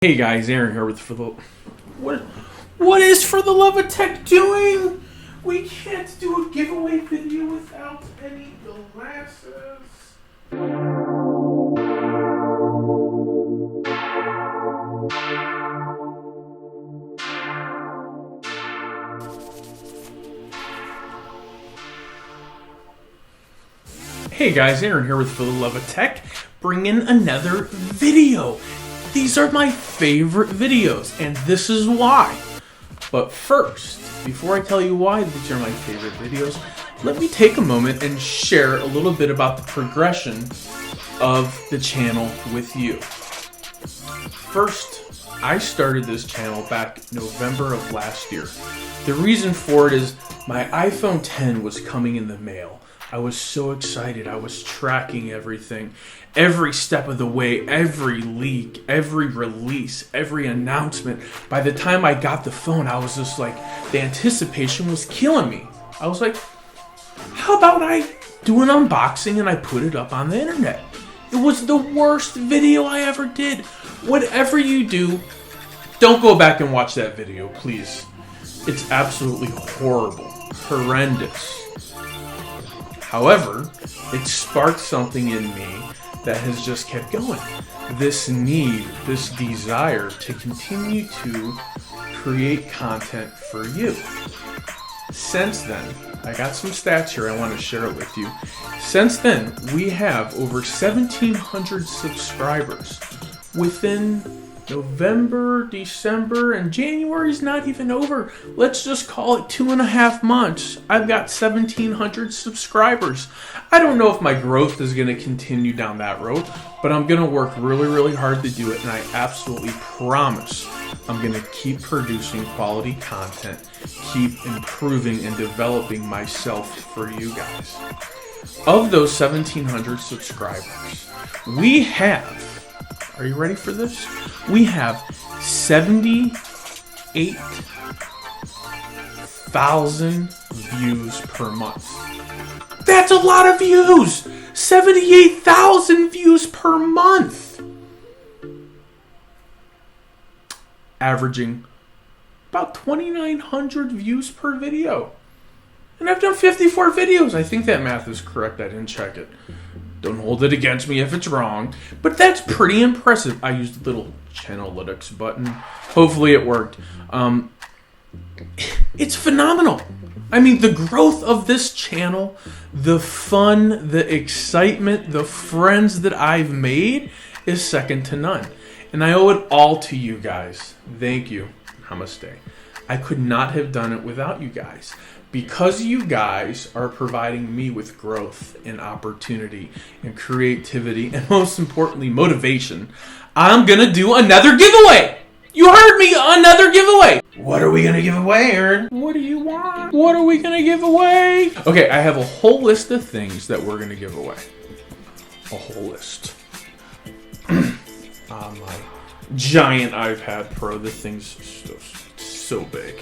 Hey guys, Aaron here with what is For the Love of Tech doing? We can't do a giveaway video without any glasses. Hey guys, Aaron here with For the Love of Tech, bringing another video. These are my favorite videos, and this is why. But first, before I tell you why these are my favorite videos, let me take a moment and share a little bit about the progression of the channel with you. First, I started this channel back November of last year. The reason for it is my iPhone X was coming in the mail. I was so excited. I was tracking everything, every step of the way, every leak, every release, every announcement. By the time I got the phone, I was just like, the anticipation was killing me. I was like, how about I do an unboxing and I put it up on the internet? It was the worst video I ever did. Whatever you do, don't go back and watch that video, please. It's absolutely horrible, horrendous. However, it sparked something in me that has just kept going. This need, this desire to continue to create content for you. Since then, I got some stats here I want to share it with you. Since then, we have over 1,700 subscribers. Within November, December, and January's not even over. Let's just call it 2.5 months. I've got 1,700 subscribers. I don't know if my growth is going to continue down that road, but I'm going to work really, really hard to do it, and I absolutely promise I'm going to keep producing quality content, keep improving and developing myself for you guys. Of those 1,700 subscribers, we have, are you ready for this? We have 78,000 views per month. That's a lot of views! 78,000 views per month! Averaging about 2,900 views per video. And I've done 54 videos. I think that math is correct. I didn't check it. Don't hold it against me if it's wrong. But that's pretty impressive. I used the little Channelytics button. Hopefully it worked. It's phenomenal. I mean, the growth of this channel, the fun, the excitement, the friends that I've made is second to none. And I owe it all to you guys. Thank you. Namaste. I could not have done it without you guys. Because you guys are providing me with growth and opportunity and creativity and most importantly motivation, I'm going to do another giveaway. You heard me, another giveaway. What are we going to give away, Aaron? What do you want? What are we going to give away? Okay, I have a whole list of things that we're going to give away. A whole list. On my giant iPad Pro, this thing's so big.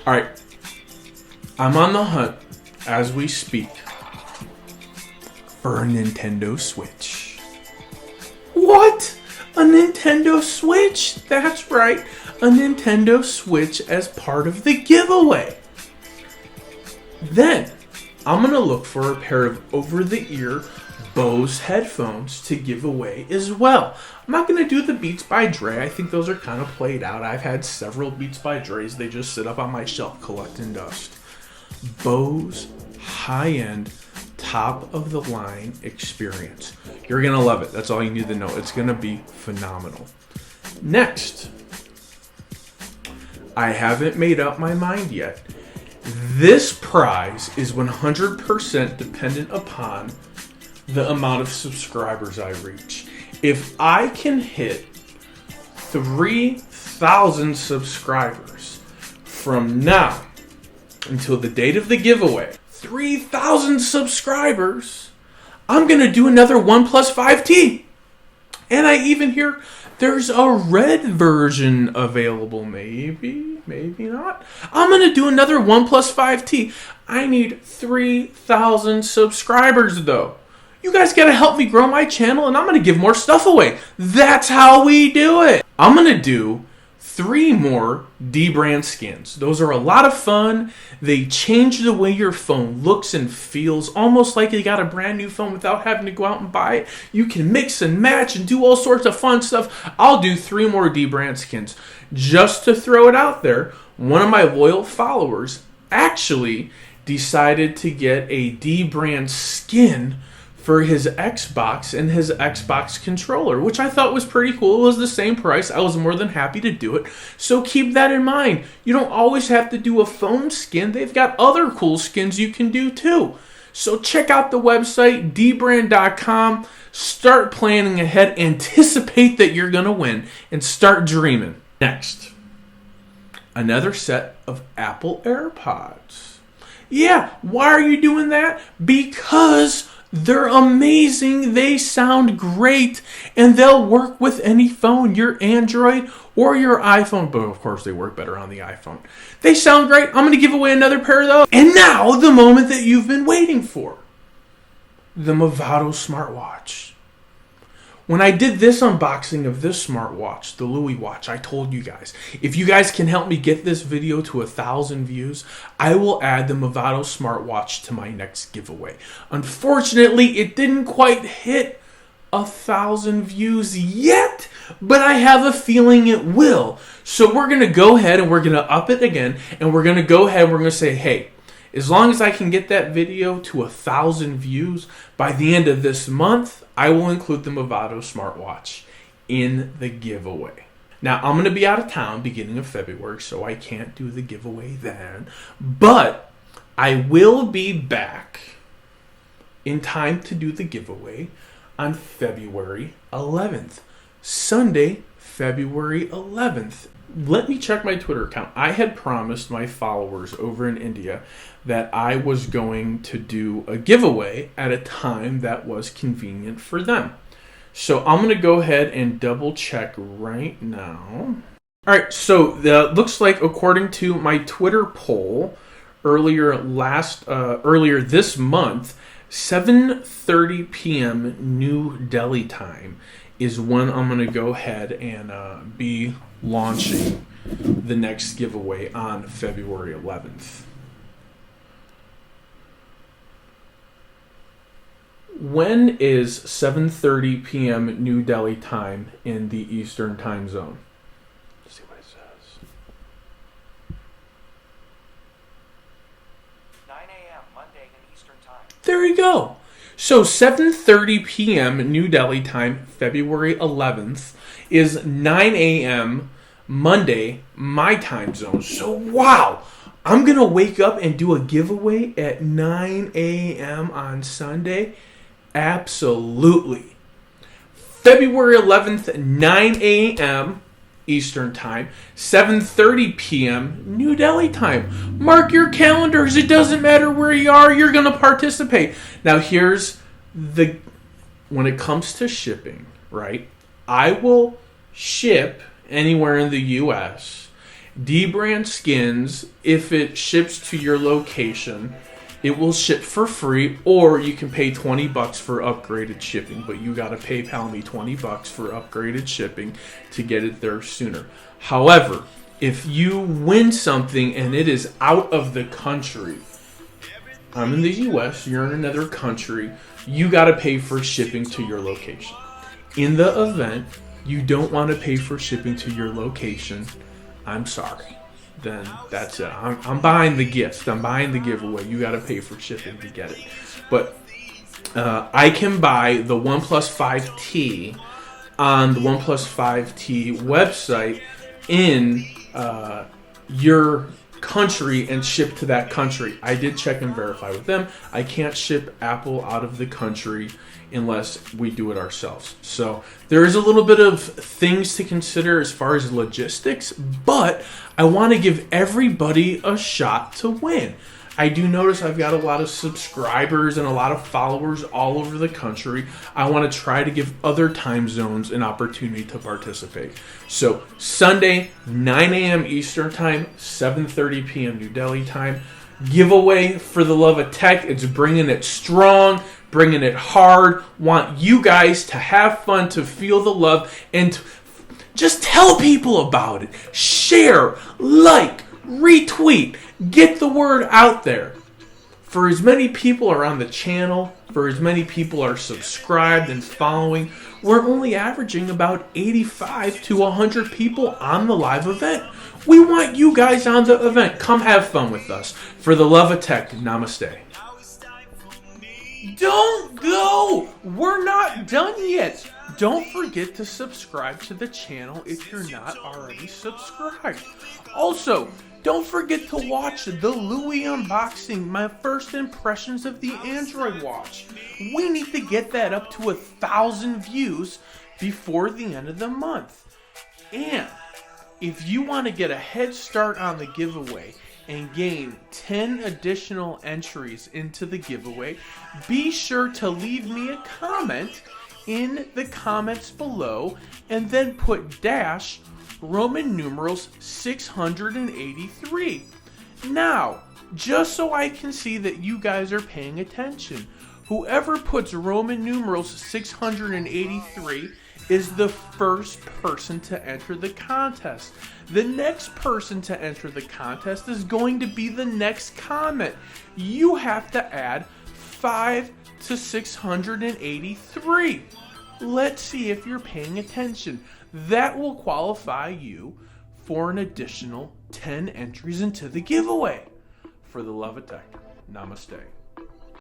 All right. I'm on the hunt, as we speak, for a Nintendo Switch. What? A Nintendo Switch? That's right, a Nintendo Switch as part of the giveaway. Then, I'm going to look for a pair of over-the-ear Bose headphones to give away as well. I'm not going to do the Beats by Dre. I think those are kind of played out. I've had several Beats by Dre's. They just sit up on my shelf collecting dust. Bose high-end, top-of-the-line experience. You're going to love it. That's all you need to know. It's going to be phenomenal. Next, I haven't made up my mind yet. This prize is 100% dependent upon the amount of subscribers I reach. If I can hit 3,000 subscribers from now until the date of the giveaway, 3,000 subscribers, I'm going to do another OnePlus 5T. And I even hear there's a red version available. Maybe not. I'm going to do another OnePlus 5T. I need 3,000 subscribers though. You guys got to help me grow my channel and I'm going to give more stuff away. That's how we do it. I'm going to do 3 more D-brand skins. Those are a lot of fun. They change the way your phone looks and feels, almost like you got a brand new phone without having to go out and buy it. You can mix and match and do all sorts of fun stuff. I'll do 3 more D-brand skins. Just to throw it out there, one of my loyal followers actually decided to get a D-brand skin for his Xbox and his Xbox controller, which I thought was pretty cool. It was the same price. I was more than happy to do it. So keep that in mind. You don't always have to do a phone skin. They've got other cool skins you can do too. So check out the website, dbrand.com. Start planning ahead. Anticipate that you're going to win and start dreaming. Next, another set of Apple AirPods. Yeah, why are you doing that? Because they're amazing, they sound great, and they'll work with any phone, your Android or your iPhone, but of course they work better on the iPhone. They sound great. I'm going to give away another pair of those. And now, the moment that you've been waiting for. The Movado smartwatch. When I did this unboxing of this smartwatch, the Louis watch, I told you guys, if you guys can help me get this video to 1,000 views, I will add the Movado smartwatch to my next giveaway. Unfortunately, it didn't quite hit 1,000 views yet, but I have a feeling it will. So we're going to go ahead and we're going to up it again, and we're going to go ahead and we're going to say, hey, as long as I can get that video to 1,000 views by the end of this month, I will include the Movado smartwatch in the giveaway. Now, I'm going to be out of town beginning of February, so I can't do the giveaway then. But I will be back in time to do the giveaway on February 11th. Sunday, February 11th. Let me check my Twitter account. I had promised my followers over in India that I was going to do a giveaway at a time that was convenient for them. So I'm going to go ahead and double check right now. All right, so looks like according to my Twitter poll earlier this month, 7:30 p.m. New Delhi time is when I'm going to go ahead and be launching the next giveaway on February 11th. When is 7:30 p.m. New Delhi time in the Eastern time zone? Let's see what it says. 9 a.m. Monday in Eastern time. There you go. So 7:30 p.m. New Delhi time, February 11th, is 9 a.m. Monday, my time zone. So wow, I'm going to wake up and do a giveaway at 9 a.m. on Sunday. Absolutely. February 11th, 9 a.m. Eastern time, 7:30 p.m. New Delhi time. Mark your calendars. It doesn't matter where you are. You're going to participate. Now, when it comes to shipping, right? I will ship anywhere in the U.S. D-brand skins, if it ships to your location, it will ship for free, or you can pay $20 for upgraded shipping, but you got to PayPal me $20 for upgraded shipping to get it there sooner. However, if you win something and it is out of the country, I'm in the U.S., you're in another country, you got to pay for shipping to your location. In the event you don't want to pay for shipping to your location, I'm sorry. Then that's it. I'm buying the gift. I'm buying the giveaway. You got to pay for shipping to get it. But I can buy the OnePlus 5T on the OnePlus 5T website in your country and ship to that country. I did check and verify with them. I can't ship Apple out of the country unless we do it ourselves. So there is a little bit of things to consider as far as logistics, but I want to give everybody a shot to win. I do notice I've got a lot of subscribers and a lot of followers all over the country. I want to try to give other time zones an opportunity to participate. So Sunday, 9 a.m. Eastern time, 7:30 p.m. New Delhi time. Giveaway for the love of tech. It's bringing it strong, bringing it hard. Want you guys to have fun, to feel the love, and Just tell people about it. Share, like, retweet. Get the word out there. For as many people are on the channel, for as many people are subscribed and following, we're only averaging about 85 to 100 people on the live event. We want you guys on the event. Come have fun with us. For the love of tech, namaste. Don't go! We're not done yet. Don't forget to subscribe to the channel if you're not already subscribed. Also, don't forget to watch the Louis unboxing, my first impressions of the Android watch. We need to get that up to 1,000 views before the end of the month. And if you want to get a head start on the giveaway and gain 10 additional entries into the giveaway, be sure to leave me a comment in the comments below and then put dash Roman numerals 683. Now, just so I can see that you guys are paying attention, whoever puts Roman numerals 683 is the first person to enter the contest. The next person to enter the contest is going to be the next comment. You have to add 5 to 683. Let's see if you're paying attention. That will qualify you for an additional 10 entries into the giveaway. For the love of tech, namaste.